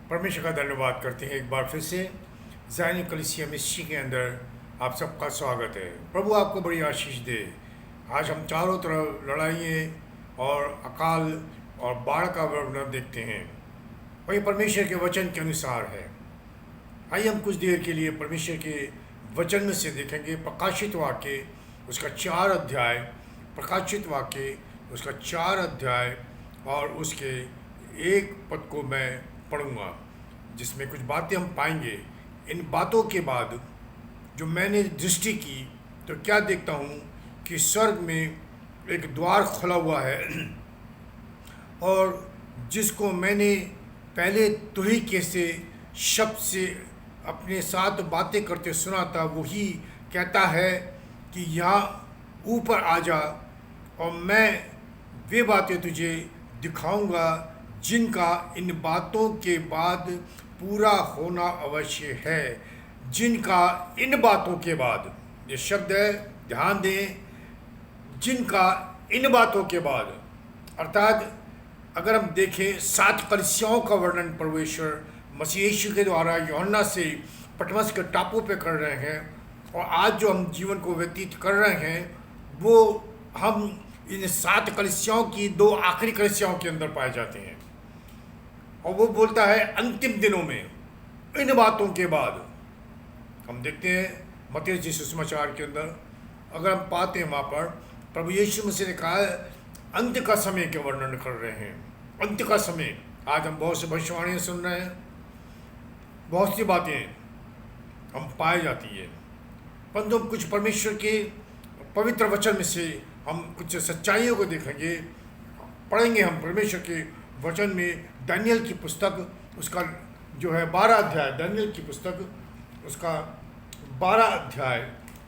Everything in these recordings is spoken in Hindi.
परमेश्वर का धन्यवाद करते हैं एक बार फिर से ज़ायन कलीसिया मिस्ट्री के अंदर आप सबका स्वागत है। प्रभु आपको बड़ी आशीष दे। आज हम चारों तरफ लड़ाइयाँ और अकाल और बाढ़ का वर्णन देखते हैं और ये परमेश्वर के वचन के अनुसार है। आइए हम कुछ देर के लिए परमेश्वर के वचन में से देखेंगे प्रकाशित वाक्य उसका 4 अध्याय, प्रकाशित वाक्य उसका 4 अध्याय और उसके 1 पद को मैं पढ़ूंगा, जिसमें कुछ बातें हम पाएंगे। इन बातों के बाद जो मैंने दृष्टि की तो क्या देखता हूँ कि स्वर्ग में एक द्वार खुला हुआ है और जिसको मैंने पहले तुरही से शब्द से अपने साथ बातें करते सुना था, वही कहता है कि यहाँ ऊपर आ जा और मैं वे बातें तुझे दिखाऊंगा जिनका इन बातों के बाद पूरा होना अवश्य है। जिनका इन बातों के बाद, ये शब्द है, ध्यान दें, जिनका इन बातों के बाद, अर्थात अगर हम देखें 7 कलीसियाओं का वर्णन परमेश्वर मसीह यीशु के द्वारा यूहन्ना से पटमस के टापू पे कर रहे हैं और आज जो हम जीवन को व्यतीत कर रहे हैं वो हम इन 7 कलीसियाओं की 2 आखिरी कलीसियाओं के अंदर पाए जाते हैं। और वो बोलता है अंतिम दिनों में इन बातों के बाद। हम देखते हैं मत्ती जी सुसमाचार के अंदर, अगर हम पाते हैं वहाँ पर प्रभु यीशु मसीह ने कहा है अंत का समय के वर्णन कर रहे हैं। अंत का समय, आज हम बहुत से भविष्यवाणियाँ सुन रहे हैं, बहुत सी बातें हम पाई जाती है, परंतु हम कुछ परमेश्वर के पवित्र वचन में से हम कुछ सच्चाइयों को देखेंगे, पढ़ेंगे हम परमेश्वर के वचन में। दानियल की पुस्तक उसका जो है 12 अध्याय, दानियल की पुस्तक उसका 12 अध्याय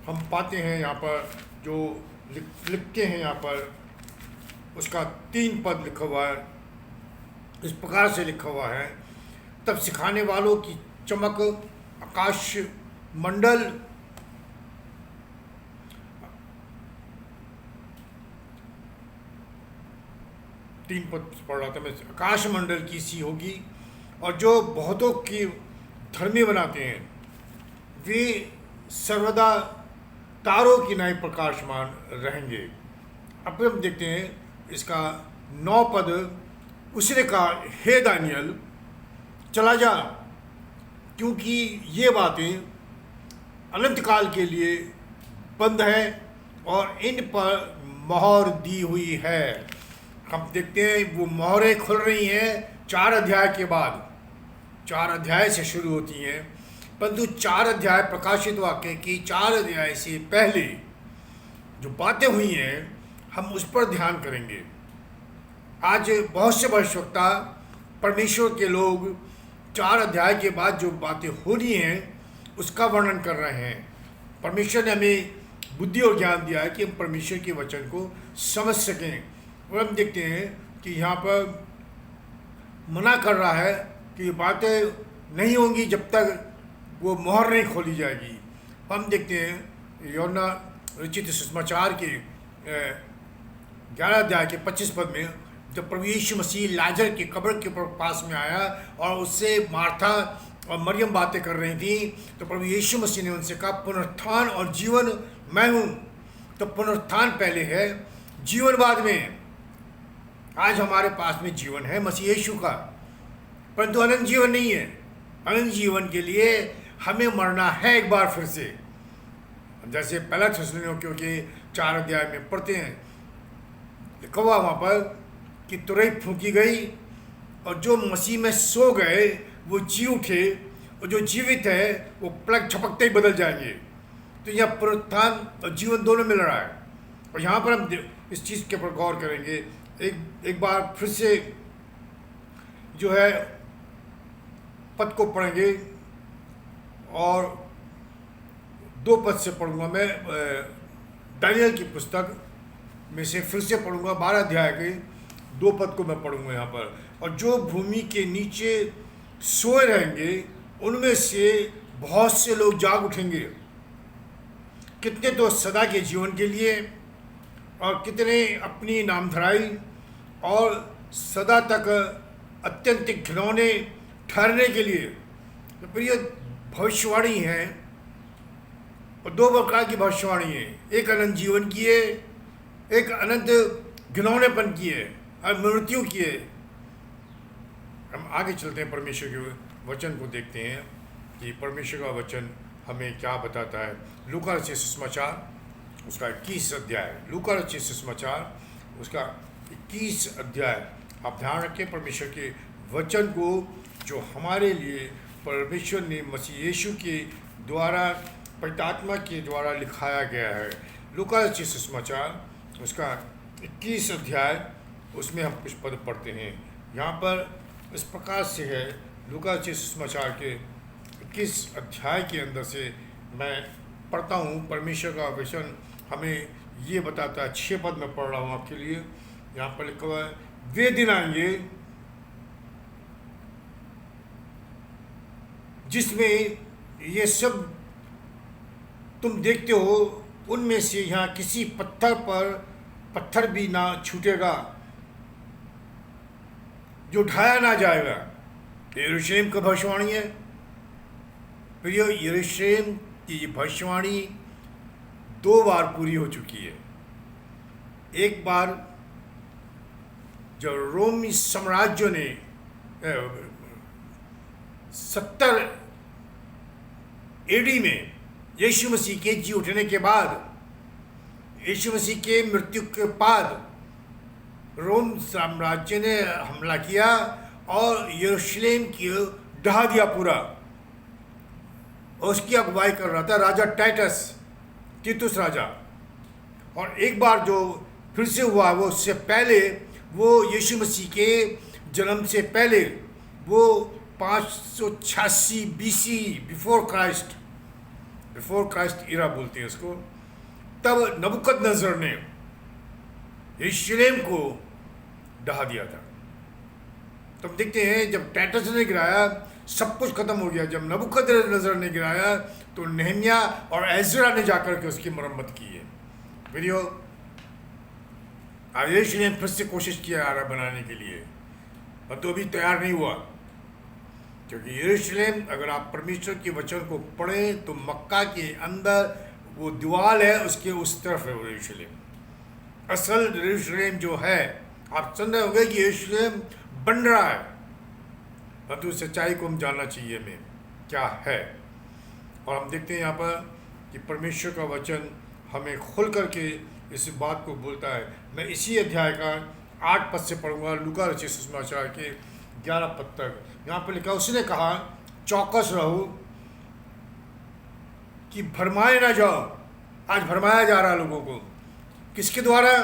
हम पाते हैं। यहाँ पर जो लिखते हैं, यहाँ पर उसका 3 पद लिखा हुआ है, इस प्रकार से लिखा हुआ है, तब सिखाने वालों की चमक आकाश मंडल तीन पद पढ़ रहा था मैं, आकाश मंडल की सी होगी और जो बहुतों की धर्मी बनाते हैं वे सर्वदा तारों की नाई प्रकाशमान रहेंगे। अब हम देखते हैं इसका 9 पद। उसने कहा, हे दानियल चला जा, क्योंकि ये बातें अनंत काल के लिए बंद है और इन पर मोहर दी हुई है। हम देखते हैं वो मोहरें खुल रही हैं 4 अध्याय के बाद। 4 अध्याय से शुरू होती हैं, परंतु 4 अध्याय प्रकाशित वाक्य की 4 अध्याय से पहले जो बातें हुई हैं हम उस पर ध्यान करेंगे। आज बहुत से भविष्यवक्ता परमेश्वर के लोग 4 अध्याय के बाद जो बातें हो रही हैं उसका वर्णन कर रहे हैं। परमेश्वर ने हमें बुद्धि और ज्ञान दिया है कि हम परमेश्वर के वचन को समझ सकें। और हम देखते हैं कि यहाँ पर मना कर रहा है कि ये बातें नहीं होंगी जब तक वो मोहर नहीं खोली जाएगी। हम देखते हैं यूहन्ना रचित सुसमाचार के 11 अध्याय के 25 पद में, जब प्रभु यीशु मसीह लाजर की कब्र के पास में आया और उससे मार्था और मरियम बातें कर रही थी, तो प्रभु यीशु मसीह ने उनसे कहा पुनरुत्थान और जीवन मैं हूँ। तो पुनरुत्थान पहले है, जीवन बाद में। आज हमारे पास में जीवन है मसीह यीशु का, परंतु अनंत जीवन नहीं है। अनंत जीवन के लिए हमें मरना है एक बार फिर से। जैसे पहला थिस्सलुनीकियों के 4 अध्याय में पढ़ते हैं, लिखा हुआ वहाँ पर कि तुरही फूंकी गई और जो मसीह में सो गए वो जी उठे और जो जीवित है वो पलक झपकते ही बदल जाएंगे। तो यह पुनरुत्थान और जीवन दोनों मिल रहा है। और यहाँ पर हम इस चीज़ के ऊपर गौर करेंगे। एक बार फिर से जो है पद को पढ़ेंगे और 2 पद से पढ़ूंगा मैं। दानियल की पुस्तक में से फिर से पढ़ूंगा, 12 अध्याय के 2 पद को मैं पढ़ूंगा यहाँ पर। और जो भूमि के नीचे सोए रहेंगे उनमें से बहुत से लोग जाग उठेंगे, कितने तो सदा के जीवन के लिए और कितने अपनी नामधराई और सदा तक अत्यंत घिनौने ठहरने के लिए। तो फिर ये भविष्यवाणी है, और दो प्रकार की भविष्यवाणी है, एक अनंत जीवन की है, एक अनंत घिनौनेपन की है और मृत्यु की है। हम आगे चलते हैं, परमेश्वर के वचन को देखते हैं कि परमेश्वर का वचन हमें क्या बताता है। लूका रचित सुसमाचार उसका 21 अध्याय, लूका रचित सुसमाचार उसका 21 अध्याय। आप ध्यान रखें, परमेश्वर के वचन को जो हमारे लिए परमेश्वर ने मसीह यीशु के द्वारा, पवित्र आत्मा के द्वारा लिखाया गया है। लूका रचित सुसमाचार उसका 21 अध्याय, उसमें हम कुछ पद पढ़ते हैं। यहाँ पर इस प्रकार से है, लूका रचित सुसमाचार के 21 अध्याय के अंदर से मैं पढ़ता हूँ। परमेश्वर का वचन हमें ये बताता है, 6 पद में पढ़ रहा हूँ आपके लिए। यहाँ पर लिखा हुआ है, वे दिन आएंगे जिसमें ये सब तुम देखते हो, उनमें से यहाँ किसी पत्थर पर पत्थर भी ना छूटेगा जो ढाया ना जाएगा। यरूशलेम का भविष्यवाणी है। फिर यरूशलेम की भविष्यवाणी 2 बार पूरी हो चुकी है। एक बार जब रोमी साम्राज्य ने 70 एडी में यीशु मसीह के जी उठने के बाद, यीशु मसीह के मृत्यु के बाद रोम साम्राज्य ने हमला किया और यरूशलेम की ढहा दिया पूरा। उसकी अगुवाई कर रहा था राजा टाइटस, तीतुस राजा। और एक बार जो फिर से हुआ, वो उससे पहले, वो यीशु मसीह के जन्म से पहले, वो 586 BC, बिफोर क्राइस्ट इरा बोलते हैं उसको। तब नबूकदनेस्सर ने यरूशलेम को ढहा दिया था। तब देखते हैं, जब टाइटस ने गिराया सब कुछ खत्म हो गया। जब नबूकदनेस्सर ने गिराया तो नेहम्या और एजरा ने जाकर के उसकी मरम्मत की है। वीडियो यरूशलेम फिर से कोशिश किया आरा बनाने के लिए, पर तो अभी तैयार नहीं हुआ। क्योंकि यरूशलेम, अगर आप परमेश्वर के वचन को पढ़ें तो मक्का के अंदर वो दीवार है, उसके उस तरफ है वो यरूशलेम। असल यरूशलेम जो है, आप सुन रहे होंगे कि यरूशलेम बन रहा है, परंतु सच्चाई को हम जानना चाहिए में क्या है। और हम देखते हैं यहाँ पर कि परमेश्वर का वचन हमें खुल करके इस बात को बोलता है। मैं इसी अध्याय का 8 पद से पढ़ूंगा, लूका रचित सुसमाचार के 11 पद तक। यहाँ पर लिखा, उसने कहा, चौकस रहो कि भरमाए ना जाओ। आज भरमाया जा रहा है लोगों को, किसके द्वारा?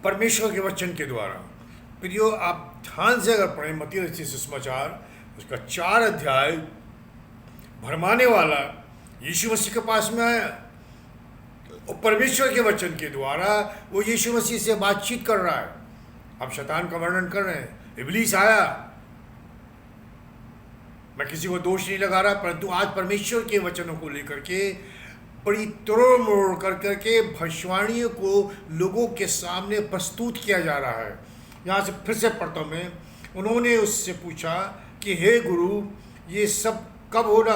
परमेश्वर के वचन के द्वारा। प्रियो, आप ध्यान से अगर पढ़ें मत्ती रचित सुसमाचार उसका 4 अध्याय, भरमाने वाला यीशु मसीह के पास में आया और परमेश्वर के वचन के द्वारा वो यीशु मसीह से बातचीत कर रहा है। अब शैतान का वर्णन कर रहे हैं, इब्लीस आया। मैं किसी को दोष नहीं लगा रहा, परंतु आज परमेश्वर के वचनों को लेकर के बड़ी तोड़ मरोड़ कर करके भविष्यवाणियों को लोगों के सामने प्रस्तुत किया जा रहा है। यहाँ से फिर से पढ़ता हूँ मैं। उन्होंने उससे पूछा कि हे गुरु, ये सब कब होगा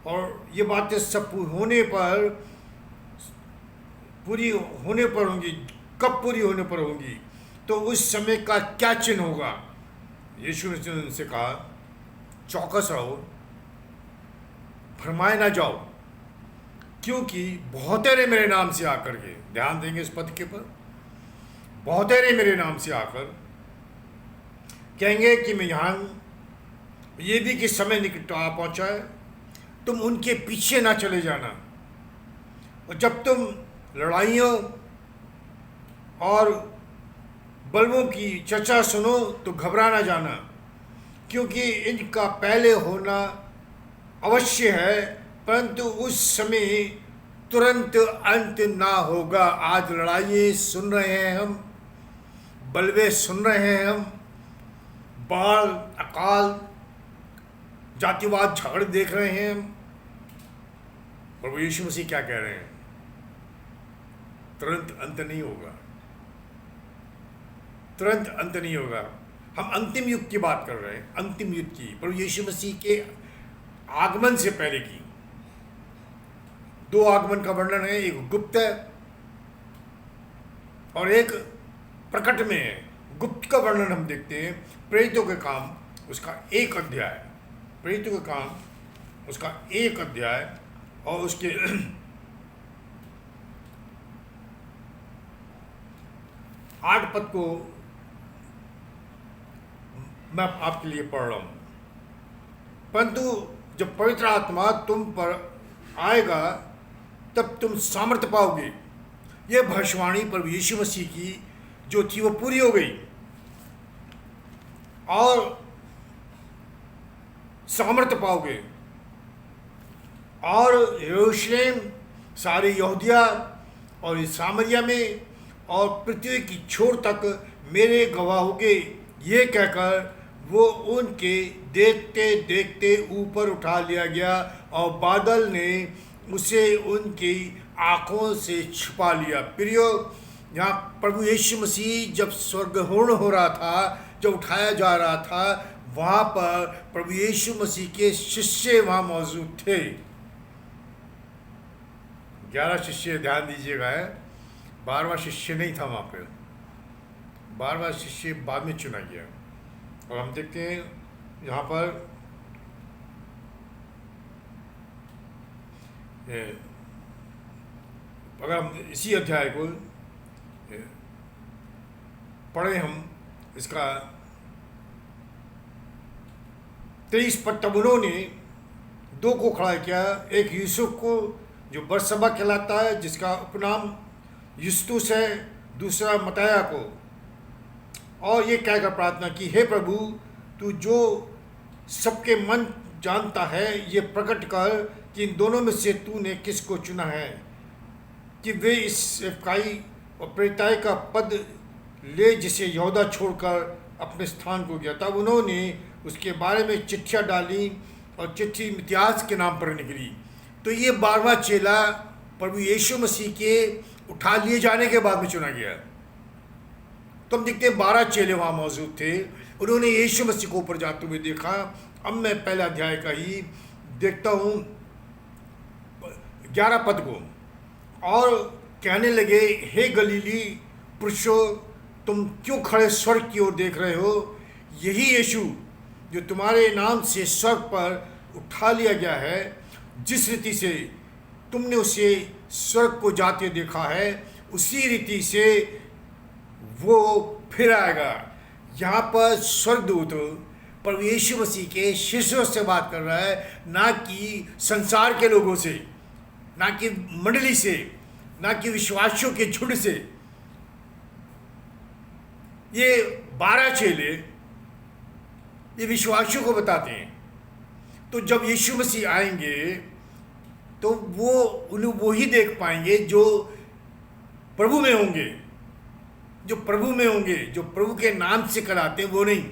और ये बातें सब पूरी होने पर होंगी, कब पूरी होने पर होंगी? तो उस समय का क्या चिन्ह होगा? यीशु ने उनसे कहा, चौकस रहो, भरमाए ना जाओ, क्योंकि बहुतेरे मेरे नाम से आकर के, ध्यान देंगे इस पद के पर, बहुतेरे मेरे नाम से आकर कहेंगे कि मैं यहाँ हूँ, ये भी कि समय निकट आ पहुँचा है, तुम उनके पीछे ना चले जाना। और जब तुम लड़ाइयों और बलवों की चर्चा सुनो तो घबरा ना जाना, क्योंकि इनका पहले होना अवश्य है, परंतु उस समय तुरंत अंत ना होगा। आज लड़ाइयाँ सुन रहे हैं हम, बलवे सुन रहे हैं हम, बाढ़, अकाल, जातिवाद झगड़े देख रहे हैं हम। प्रभु यीशु मसीह क्या कह रहे हैं? तुरंत अंत नहीं होगा, तुरंत अंत नहीं होगा। हम अंतिम युग की बात कर रहे हैं, अंतिम युग की, प्रभु यीशु मसीह के आगमन से पहले की। दो आगमन का वर्णन है, एक गुप्त है और एक प्रकट में है। गुप्त का वर्णन हम देखते हैं प्रेरितों के काम उसका 1 अध्याय, प्रेरितों के काम उसका 1 अध्याय और उसके 8 पद को मैं आपके लिए पढ़ रहा हूं। परंतु जब पवित्र आत्मा तुम पर आएगा तब तुम सामर्थ्य पाओगे। यह भविष्यवाणी प्रभु यीशु मसीह की जो थी वो पूरी हो गई और सामर्थ्य पाओगे। और यरूशलेम, सारे यहूदिया और सामरिया में और पृथ्वी की छोर तक मेरे गवाह होगे। ये कहकर वो उनके देखते देखते ऊपर उठा लिया गया और बादल ने उसे उनकी आँखों से छुपा लिया। प्रियो, यहाँ प्रभु यीशु मसीह जब स्वर्गारोहण हो रहा था, जब उठाया जा रहा था, वहाँ पर प्रभु यीशु मसीह के शिष्य वहाँ मौजूद थे। 11 शिष्य, ध्यान दीजिएगा, है 12वां शिष्य नहीं था वहाँ पे। 12वां शिष्य बाद में चुना गया। और हम देखते हैं यहाँ पर अगर हम इसी अध्याय को पढ़ें, हम इसका 23 पद, तब उन्होंने 2 को खड़ा किया, एक यूसुफ को जो बरसबा कहलाता है, जिसका उपनाम युस्तुस है, दूसरा मताया को, और ये कहकर प्रार्थना की, हे प्रभु, तू जो सबके मन जानता है, ये प्रकट कर कि इन दोनों में से तूने किसको चुना है कि वे इस सेवकाई और प्रेरिताई का पद ले जिसे यहूदा छोड़कर अपने स्थान को गया। तब उन्होंने उसके बारे में चिट्ठियाँ डाली और चिट्ठी इम्तियाज के नाम पर निकली। तो ये 12वां चेला प्रभु यीशु मसीह के उठा लिए जाने के बाद में चुना गया। तो हम देखते हैं 12 चेले वहाँ मौजूद थे। उन्होंने यीशु मसीह को ऊपर जाते हुए देखा। अब मैं पहला अध्याय का ही देखता हूँ 11 पद को। और कहने लगे, हे गलीली पुरुषों, तुम क्यों खड़े स्वर्ग की ओर देख रहे हो? यही यीशु जो तुम्हारे नाम से स्वर्ग पर उठा लिया गया है, जिस रीति से तुमने उसे स्वर्ग को जाते देखा है, उसी रीति से वो फिर आएगा। यहाँ पर स्वर्गदूत प्रभु यीशु मसीह के शिष्यों से बात कर रहा है, ना कि संसार के लोगों से, ना कि मंडली से, ना कि विश्वासियों के झुंड से। ये 12 चेले ये विश्वासियों को बताते हैं। तो जब यीशु मसीह आएंगे तो वो ही देख पाएंगे जो प्रभु में होंगे, जो प्रभु में होंगे, जो प्रभु के नाम से कराते हैं, वो नहीं,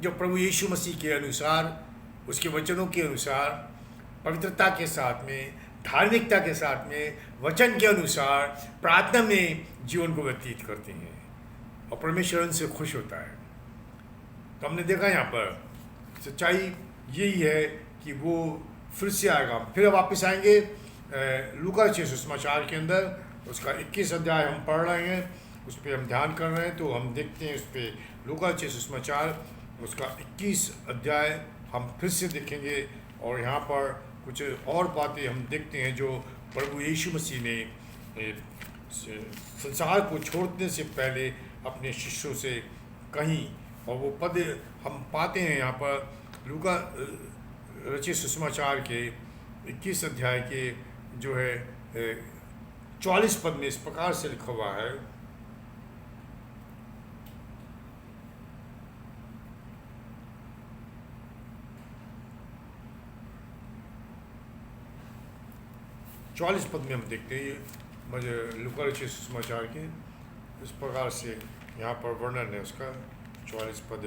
जो प्रभु यीशु मसीह के अनुसार, उसके वचनों के अनुसार, पवित्रता के साथ में, धार्मिकता के साथ में, वचन के अनुसार प्रार्थना में जीवन को व्यतीत करते हैं और परमेश्वर उनसे खुश होता है। तो हमने देखा यहाँ पर सच्चाई यही है कि वो फिर से आएगा। फिर वापस आएंगे लूका रचित सुसमाचार के अंदर, उसका 21 अध्याय हम पढ़ रहे हैं, उस पर हम ध्यान कर रहे हैं। तो हम देखते हैं उस पर लूका रचित सुसमाचार उसका 21 अध्याय हम फिर से देखेंगे। और यहाँ पर कुछ और बातें हम देखते हैं जो प्रभु यीशु मसीह ने संसार को छोड़ने से पहले अपने शिष्यों से कहीं, और वो पद हम पाते हैं यहाँ पर लूका रचित सुसमाचार के 21 अध्याय के जो है 44 पद में इस प्रकार से लिखा हुआ है, चौवालीस पद में हम देखते हैं, मुझे लूका रचित सुसमाचार के इस प्रकार से यहाँ पर वर्णन है उसका। 44 पद,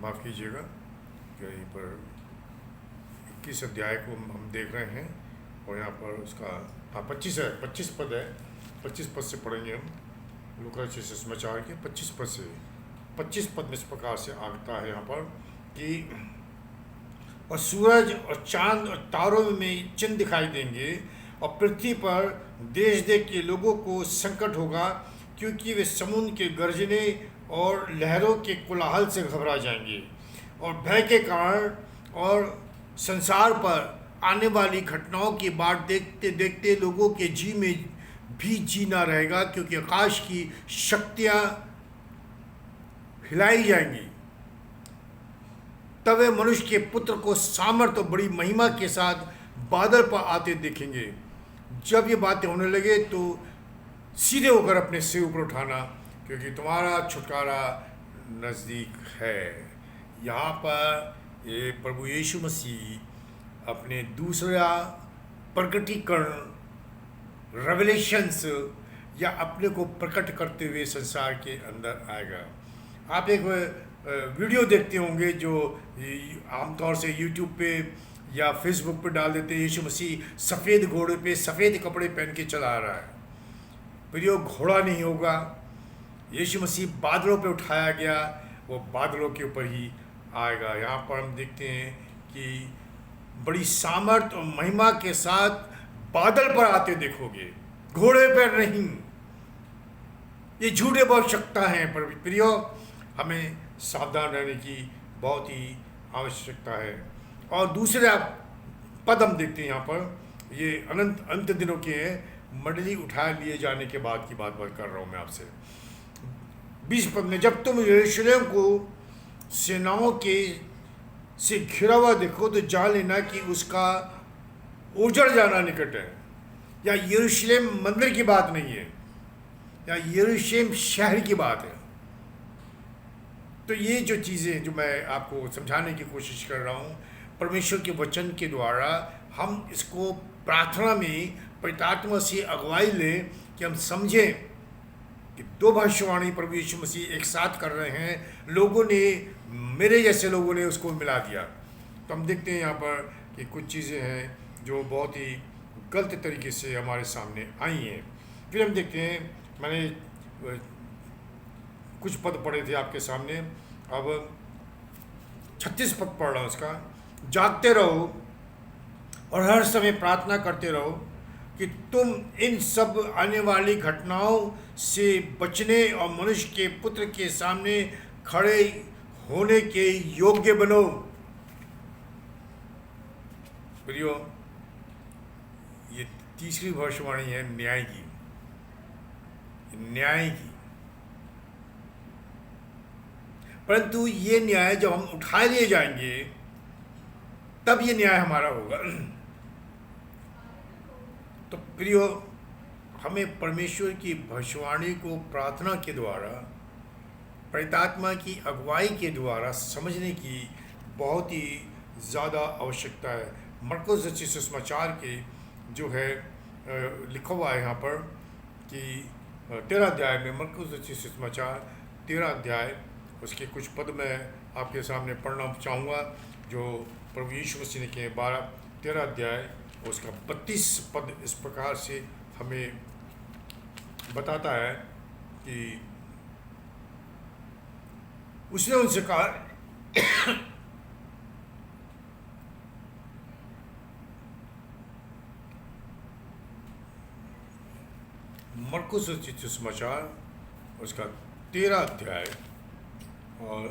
माफ़ कीजिएगा, यहीं पर 21 अध्याय को हम देख रहे हैं और यहाँ पर उसका 25 है, 25 पद है, 25 पद से पढ़ेंगे हम। लूका समाचार के 25 पद से 25 पद में इस प्रकार से आता है यहाँ पर कि और सूरज और चांद और तारों में चिन्ह दिखाई देंगे और पृथ्वी पर देश देश के लोगों को संकट होगा, क्योंकि वे समुद्र के गरजने और लहरों के कोलाहल से घबरा जाएंगे और भय के कारण, और संसार पर आने वाली घटनाओं की बाट देखते देखते लोगों के जी में भी जीना रहेगा, क्योंकि आकाश की शक्तियाँ हिलाई जाएंगी। तब वे मनुष्य के पुत्र को सामर्थ्य और बड़ी महिमा के साथ बादल पर आते देखेंगे। जब ये बातें होने लगे तो सीधे होकर अपने सिर ऊपर उठाना, क्योंकि तुम्हारा छुटकारा नज़दीक है। यहाँ पर ये प्रभु यीशु मसीह अपने दूसरा प्रकटीकरण रेवलेशंस या अपने को प्रकट करते हुए संसार के अंदर आएगा। आप एक वीडियो देखते होंगे जो आमतौर से यूट्यूब पे या फेसबुक पे डाल देते हैं, यीशु मसीह सफ़ेद घोड़े पे सफ़ेद कपड़े पहन के चला रहा है। प्रियो, घोड़ा नहीं होगा, यीशु मसीह बादलों पे उठाया गया, वो बादलों के ऊपर ही आएगा। यहाँ पर हम देखते हैं कि बड़ी सामर्थ और महिमा के साथ बादल पर आते देखोगे, घोड़े पर नहीं। ये झूठे बहुत शक्ता हैं, पर प्रियो हमें सावधान रहने की बहुत ही आवश्यकता है। और दूसरे पद हम देखते हैं यहाँ पर, ये अनंत अंत दिनों के हैं, मंडली उठा लिए जाने के बाद की बात कर रहा हूँ मैं आपसे। 20 पद में, जब तुम यरूशलेम को सेनाओं के से घिरा हुआ देखो तो जान लेना कि उसका उजड़ जाना निकट है। या यरूशलेम मंदिर की बात नहीं है, या यरूशलेम शहर की बात है। तो ये जो चीज़ें जो मैं आपको समझाने की कोशिश कर रहा हूँ, परमेश्वर के वचन के द्वारा हम इसको प्रार्थना में पवित्र आत्मा से अगुवाई लें कि हम समझें कि दो भविष्यवाणी प्रभु यीशु मसीह एक साथ कर रहे हैं। लोगों ने, मेरे जैसे लोगों ने उसको मिला दिया। तो हम देखते हैं यहाँ पर कि कुछ चीज़ें हैं जो बहुत ही गलत तरीके से हमारे सामने आई हैं। फिर हम देखते हैं, मैंने कुछ पद पढ़े थे आपके सामने, अब 36 पद पढ़ रहा हूँ उसका। जागते रहो और हर समय प्रार्थना करते रहो कि तुम इन सब आने वाली घटनाओं से बचने और मनुष्य के पुत्र के सामने खड़े होने के योग्य बनो। प्रियो, ये तीसरी भविष्यवाणी है न्याय की। न्याय की, परंतु ये न्याय जब हम उठा लिए जाएंगे तब ये न्याय हमारा होगा। तो प्रियो, हमें परमेश्वर की भविष्यवाणी को प्रार्थना के द्वारा, पवित्र आत्मा की अगुवाई के द्वारा समझने की बहुत ही ज़्यादा आवश्यकता है। मरकुस रचित सुसमाचार के जो है लिखा हुआ है यहाँ पर कि 13 अध्याय में, मरकुस रचित सुसमाचार 13 अध्याय, उसके कुछ पद मैं आपके सामने पढ़ना चाहूँगा जो प्रभु यीशु मसीह ने किए। 13 अध्याय उसका 32 पद इस प्रकार से हमें बताता है कि उसने उनसे कहा, मरकुस रचित सुसमाचार उसका 13 अध्याय और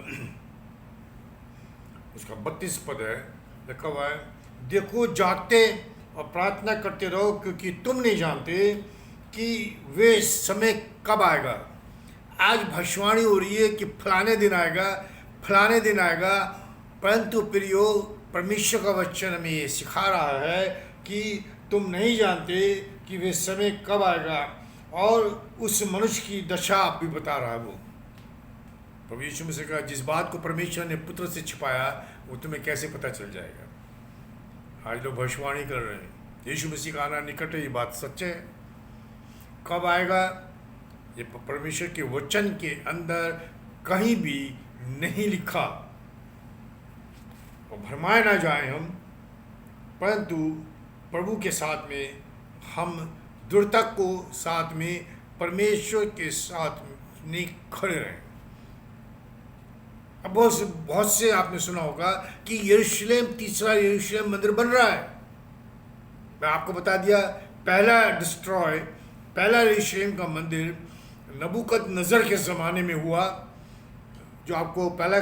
उसका 32 पद है, लिखा हुआ है, देखो जागते और प्रार्थना करते रहो, क्योंकि तुम नहीं जानते कि वे समय कब आएगा। आज भविष्यवाणी हो रही है कि फलाने दिन आएगा, फलाने दिन आएगा, परंतु प्रियो, परमेश्वर का वचन हमें ये सिखा रहा है कि तुम नहीं जानते कि वे समय कब आएगा, और उस मनुष्य की दशा भी बता रहा है वो। प्रभु यीशु मसीह का, जिस बात को परमेश्वर ने पुत्र से छिपाया वो तुम्हें कैसे पता चल जाएगा। आज लोग भविष्यवाणी कर रहे हैं, यीशु मसीह का आना निकट है, ये बात सच है। कब आएगा ये परमेश्वर के वचन के अंदर कहीं भी नहीं लिखा। और भरमाए ना जाए हम, परंतु प्रभु के साथ में हम दृढ़ता को साथ में परमेश्वर के साथ नहीं खड़े रहें। अब बहुत से आपने सुना होगा कि यरूशलेम, तीसरा यरूशलेम मंदिर बन रहा है। मैं आपको बता दिया, पहला यरूशलेम का मंदिर नबूकदनेस्सर के ज़माने में हुआ, जो आपको पहला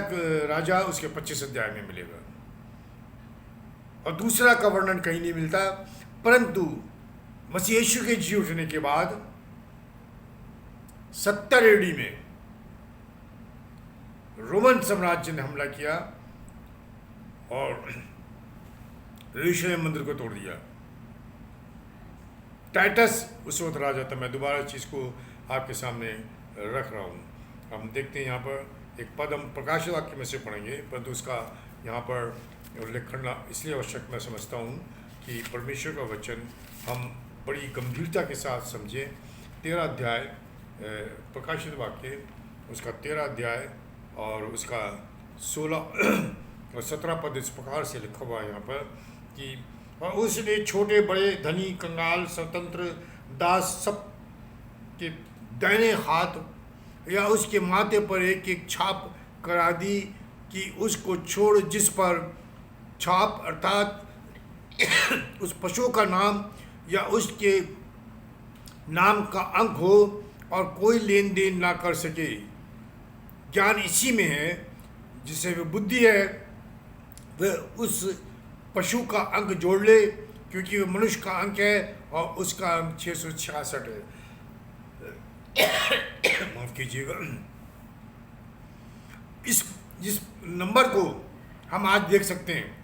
राजा उसके 25 अध्याय में मिलेगा, और दूसरा का वर्णन कहीं नहीं मिलता। परंतु मसीह यीशु के जी उठने के बाद 70 एडी में रोमन साम्राज्य ने हमला किया और यरूशलेम मंदिर को तोड़ दिया। टाइटस उस वक्त राजा था। मैं दोबारा चीज़ को आपके सामने रख रहा हूँ। हम देखते हैं यहाँ पर एक पद हम प्रकाशित वाक्य में से पढ़ेंगे, परंतु उसका यहाँ पर उल्लेख करना इसलिए आवश्यक मैं समझता हूँ कि परमेश्वर का वचन हम बड़ी गंभीरता के साथ समझें। 13 अध्याय प्रकाशित वाक्य, उसका 13 अध्याय और उसका 16 और 17 पद इस प्रकार से लिखा हुआ है यहाँ पर कि और उसने छोटे बड़े, धनी, कंगाल, स्वतंत्र, दास सब के दाहिने हाथ या उसके माथे पर एक एक छाप करा दी कि उसको छोड़ जिस पर छाप अर्थात उस पशु का नाम या उसके नाम का अंक हो और कोई लेन देन ना कर सके। ज्ञान इसी में है, जिसे वे बुद्धि है वह उस पशु का अंक जोड़ ले, क्योंकि वह मनुष्य का अंक है और उसका अंक 666 है। माफ कीजिएगा। जिस नंबर को हम आज देख सकते हैं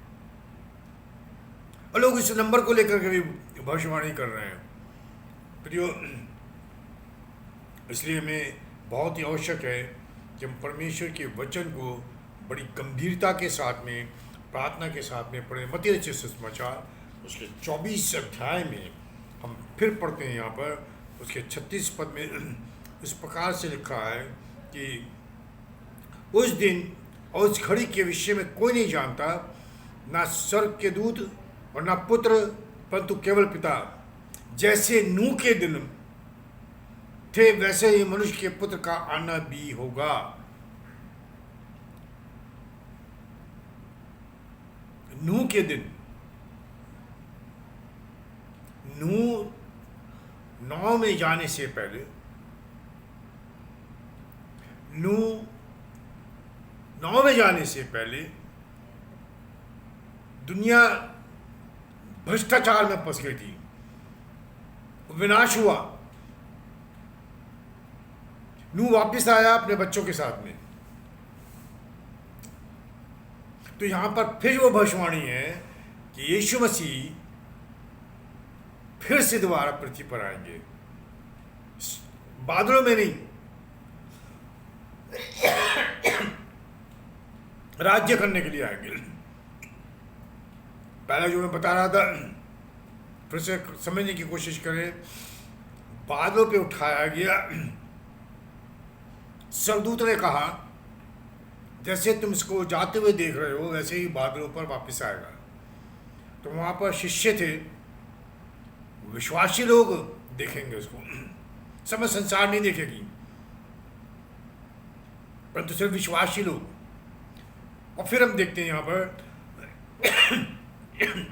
और लोग इस नंबर को लेकर के भी भविष्यवाणी कर रहे हैं। प्रियो, इसलिए हमें बहुत ही आवश्यक है कि हम परमेश्वर के वचन को बड़ी गंभीरता के साथ में, प्रार्थना के साथ में पढ़ें। मत्ती रचित सुसमाचार उसके 24 अध्याय में हम फिर पढ़ते हैं। यहाँ पर उसके 36 पद में इस प्रकार से लिखा है कि उस दिन और उस घड़ी के विषय में कोई नहीं जानता, ना स्वर्ग के दूत और ना पुत्र, परंतु केवल पिता। जैसे नूह के दिन थे वैसे ही मनुष्य के पुत्र का आना भी होगा। नूह के दिन, नूह नाव में जाने से पहले, नूह नाव में जाने से पहले दुनिया भ्रष्टाचार में फंस गई थी, विनाश हुआ। नूह वापस आया अपने बच्चों के साथ में। तो यहां पर फिर वो भविष्यवाणी है कि यीशु मसीह फिर से दोबारा पृथ्वी पर आएंगे, बादलों में नहीं, राज्य करने के लिए आएंगे। पहला जो मैं बता रहा था, फिर से समझने की कोशिश करें। बादलों पे उठाया गया, स्वर्गदूत ने कहा जैसे तुम इसको जाते हुए देख रहे हो वैसे ही बादलों पर वापस आएगा। तो वहाँ पर शिष्य थे, विश्वासी लोग देखेंगे उसको, समझ संसार नहीं देखेगी, परंतु सिर्फ विश्वासी लोग। और फिर हम देखते हैं यहाँ पर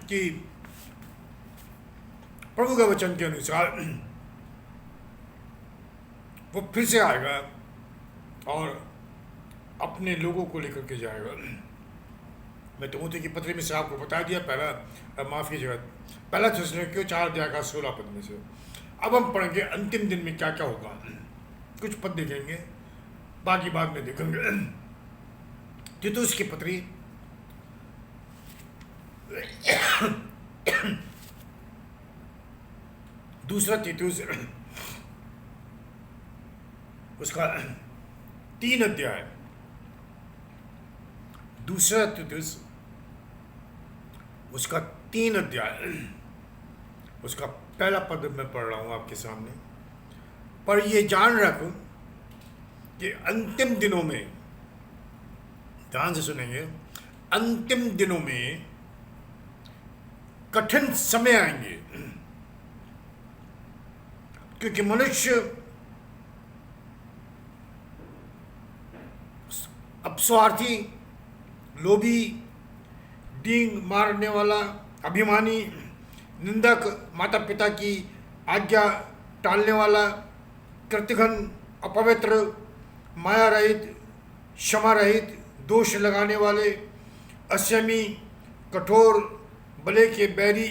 कि प्रभु के वचन के अनुसार वो फिर से आएगा और अपने लोगों को लेकर के जाएगा। मैं तीमुथियुस की पत्री में से आपको बता दिया, माफ कीजिएगा, पहला थिस्सलुनीकियों 4 अध्याय का 16 पद में से। अब हम पढ़ेंगे अंतिम दिन में क्या क्या होगा। कुछ पद देखेंगे, बाकी बाद में देखेंगे। तीतुस की पत्री दूसरा तीतुस उसका 3 अध्याय, दूसरा तीतुस उसका 3 अध्याय, उसका पहला पद मैं पढ़ रहा हूं आपके सामने। पर ये जान रखो कि अंतिम दिनों में, ध्यान से सुनेंगे, अंतिम दिनों में कठिन समय आएंगे, क्योंकि मनुष्य अपस्वार्थी, लोभी, डींग मारने वाला, अभिमानी, निंदक, माता पिता की आज्ञा टालने वाला, कृतघ्न, अपवित्र, माया रहित, क्षमा रहित, दोष लगाने वाले, असंयमी, कठोर, भले के बैरी,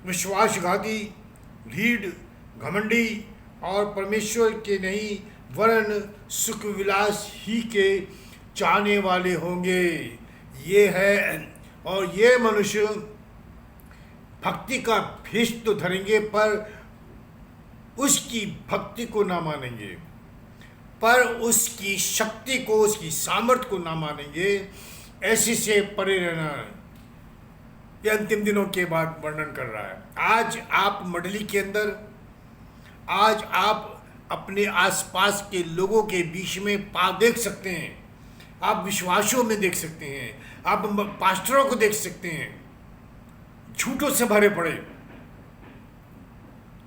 विश्वासघाती, ढीठ, घमंडी और परमेश्वर के नहीं वरन सुख विलास ही के चाहने वाले होंगे। ये है, और ये मनुष्य भक्ति का भेष तो धरेंगे पर उसकी भक्ति को ना मानेंगे, पर उसकी शक्ति को, उसकी सामर्थ्य को ना मानेंगे। ऐसे से परे रहना, ये अंतिम दिनों के बाद वर्णन कर रहा है। आज आप मंडली के अंदर, आज आप अपने आसपास के लोगों के बीच में देख सकते हैं, आप विश्वासों में देख सकते हैं, आप पास्टरों को देख सकते हैं, झूठों से भरे पड़े,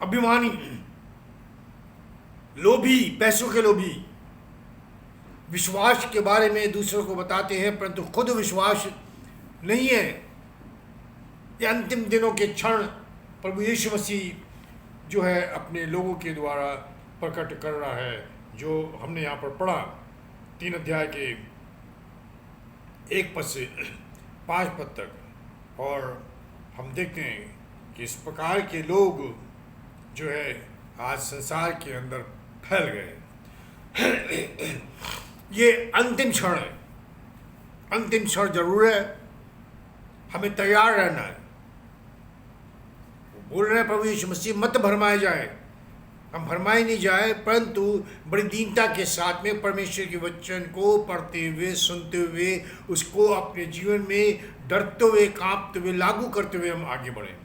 अभिमानी, लोभी, पैसों के लोभी, विश्वास के बारे में दूसरों को बताते हैं परंतु खुद विश्वास नहीं है। ये अंतिम दिनों के क्षण प्रभु यीशु मसीह जो है अपने लोगों के द्वारा प्रकट कर रहा है, जो हमने यहाँ पर पढ़ा 3 अध्याय के 1 पद से 5 पद तक। और हम देखते हैं कि इस प्रकार के लोग जो है आज संसार के अंदर फैल गए। ये अंतिम क्षण है, अंतिम क्षण जरूर है, हमें तैयार रहना है। बोल रहे हैं प्रभु यीशु मसीह, मत भरमाए जाए, हम भरमाए नहीं जाए, परंतु बड़ी दीनता के साथ में परमेश्वर के वचन को पढ़ते हुए, सुनते हुए, उसको अपने जीवन में डरते हुए, कांपते हुए, लागू करते हुए हम आगे बढ़ें।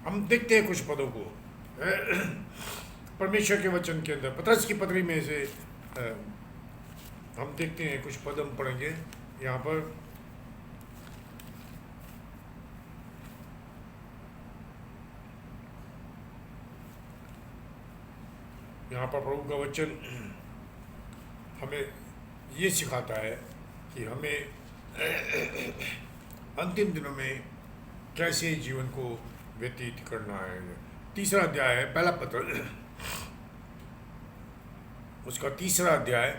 हम देखते हैं कुछ पदों को परमेश्वर के वचन के अंदर, पतरस की पत्री में से हम देखते हैं कुछ पद हम पढ़ेंगे यहाँ पर। यहाँ पर प्रभु का वचन हमें ये सिखाता है कि हमें अंतिम दिनों में कैसे जीवन को व्यतीत करना है। 3 अध्याय है, पहला पत्र, उसका 3 अध्याय,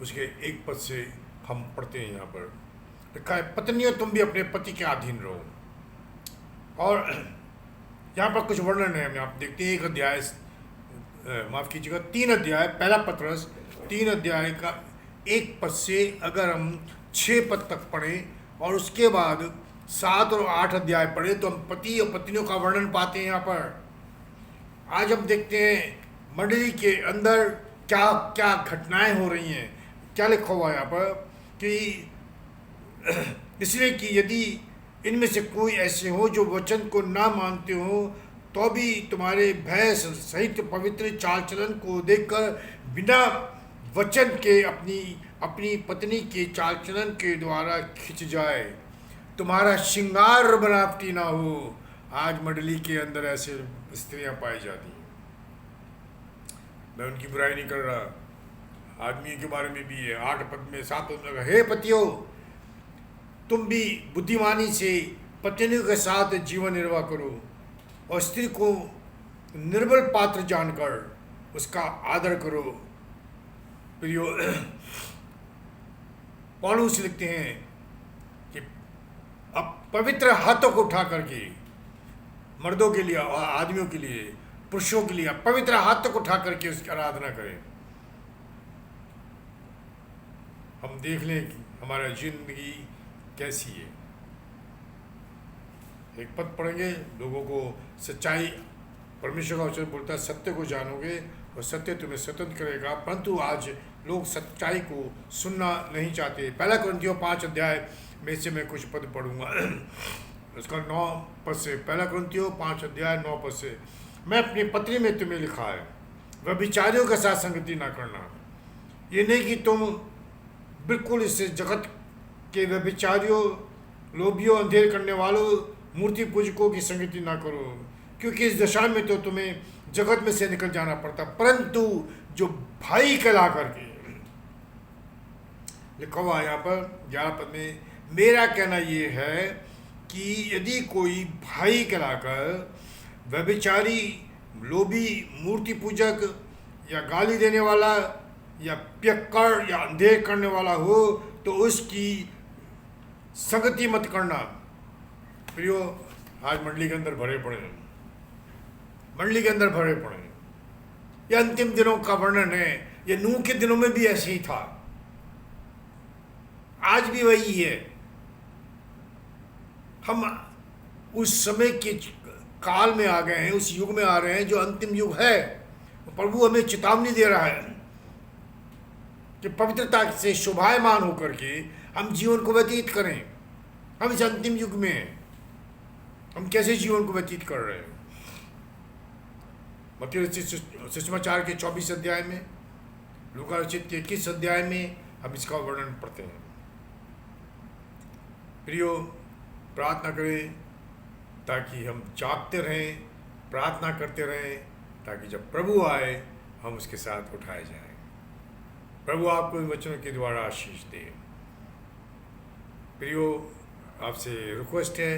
उसके 1 पद से हम पढ़ते हैं। यहाँ पर लिखा है, पत्नियों तुम भी अपने पति के अधीन रहो। और यहाँ पर कुछ वर्णन है, हम आप देखते हैं 1 अध्याय, माफ़ कीजिएगा 3 अध्याय, पहला पत्रस 3 अध्याय का 1 पद से अगर हम 6 पद तक पढ़ें और उसके बाद 7 और 8 अध्याय पढ़ें तो हम पति और पत्नियों का वर्णन पाते हैं। यहाँ पर आज हम देखते हैं मंडली के अंदर क्या क्या घटनाएं हो रही हैं। क्या लिखा हुआ है यहाँ पर कि इसलिए कि यदि इनमें से कोई ऐसे हो जो वचन को ना मानते हो तो भी तुम्हारे भय सहित पवित्र चाल चलन को देखकर बिना वचन के अपनी पत्नी के चाल चलन के द्वारा खिंच जाए, तुम्हारा श्रृंगार बनावटी ना हो। आज मंडली के अंदर ऐसे स्त्रियां पाई जाती हैं। मैं उनकी बुराई नहीं कर रहा, आदमी के बारे में भी है। 8 पद में 7 पद में लगा, हे पतियों तुम भी बुद्धिमानी से पत्नियों के साथ जीवन निर्वाह करो और स्त्री को निर्बल पात्र जानकर उसका आदर करो। प्रियो, पौलुस लिखते हैं कि अब पवित्र हाथों को उठा करके, मर्दों के लिए और आदमियों के लिए, पुरुषों के लिए पवित्र हाथों को उठा करके उसकी आराधना करें। हम देख लें कि हमारा जिंदगी कैसी है। एक पद पढ़ेंगे, लोगों को सच्चाई, परमेश्वर का वचन बोलता है सत्य को जानोगे और सत्य तुम्हें स्वतंत्र करेगा, परंतु आज लोग सच्चाई को सुनना नहीं चाहते। 1 कुरिन्थियों 5 अध्याय में से मैं कुछ पद पढ़ूंगा, उसका 9 पद से। 1 कुरिन्थियों 5 अध्याय 9 पद से, मैं अपनी पत्री में तुम्हें लिखा है व्यभिचारियों के साथ संगति ना करना। ये नहीं कि तुम बिल्कुल इस जगत के व्यभिचारियों, लोभियों, अंधेर करने वालों, मूर्ति पूजकों की संगति ना करो, क्योंकि इस दशा में तो तुम्हें जगत में से निकल जाना पड़ता। परंतु जो भाई कहला करके लिखा हुआ है यहाँ पर 11 पद में, मेरा कहना ये है कि यदि कोई भाई कहलाकर व्यभिचारी, लोभी, मूर्ति पूजक या गाली देने वाला या पियक्कड़ या अंधेर करने वाला हो तो उसकी संगति मत करना। प्रियो, आज मंडली के अंदर भरे पड़े हैं, मंडली के अंदर भरे पड़े हैं। यह अंतिम दिनों का वर्णन है। ये नूह के दिनों में भी ऐसे ही था, आज भी वही है। हम उस समय के काल में आ गए हैं, उस युग में आ रहे हैं जो अंतिम युग है। प्रभु हमें चेतावनी दे रहा है कि पवित्रता से शोभायमान होकर के हम जीवन को व्यतीत करें। हम इस अंतिम युग में हैं, हम कैसे जीवन को व्यतीत कर रहे हैं। मत्ती रचित सुसमाचार के 24 अध्याय में, लूका रचित 21 अध्याय में हम इसका वर्णन पढ़ते हैं। प्रियो, प्रार्थना करें ताकि हम जागते रहें, प्रार्थना करते रहें ताकि जब प्रभु आए हम उसके साथ उठाए जाएं। प्रभु आपको इन वचनों के द्वारा आशीष दे। प्रियो, आपसे रिक्वेस्ट है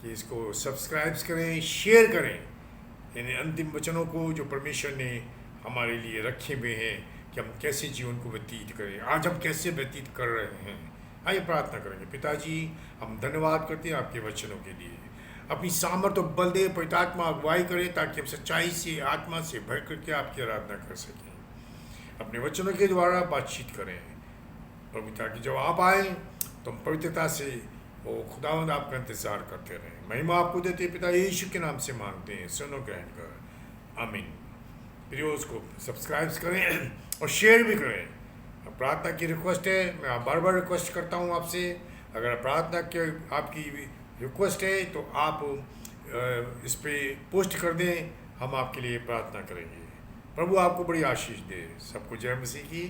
कि इसको सब्सक्राइब करें, शेयर करें इन अंतिम वचनों को जो परमेश्वर ने हमारे लिए रखे हुए हैं कि हम कैसे जीवन को व्यतीत करें। आज हम कैसे व्यतीत कर रहे हैं। आइए प्रार्थना करेंगे। पिताजी, हम धन्यवाद करते हैं आपके वचनों के लिए। अपनी सामर्थ्य और बल दे, पवित्र आत्मा अगुवाई करे ताकि हम सच्चाई से, आत्मा से भर करके आपकी आराधना कर सकें। अपने वचनों के द्वारा बातचीत करें प्रभु, ताकि जब आप आए तो हम पवित्रता से वो खुदावंद आपका इंतजार करते रहें। महिमा आपको देते पिता यीशु के नाम से मांगते हैं, सुनो ग्रहण कर, आमीन। प्रियो, उसको सब्सक्राइब करें और शेयर भी करें। प्रार्थना की रिक्वेस्ट है, मैं बार बार रिक्वेस्ट करता हूँ आपसे, अगर प्रार्थना के आपकी रिक्वेस्ट है तो आप इस पर पोस्ट कर दें, हम आपके लिए प्रार्थना करेंगे। प्रभु आपको बड़ी आशीष दे। सबको जय मसीह की।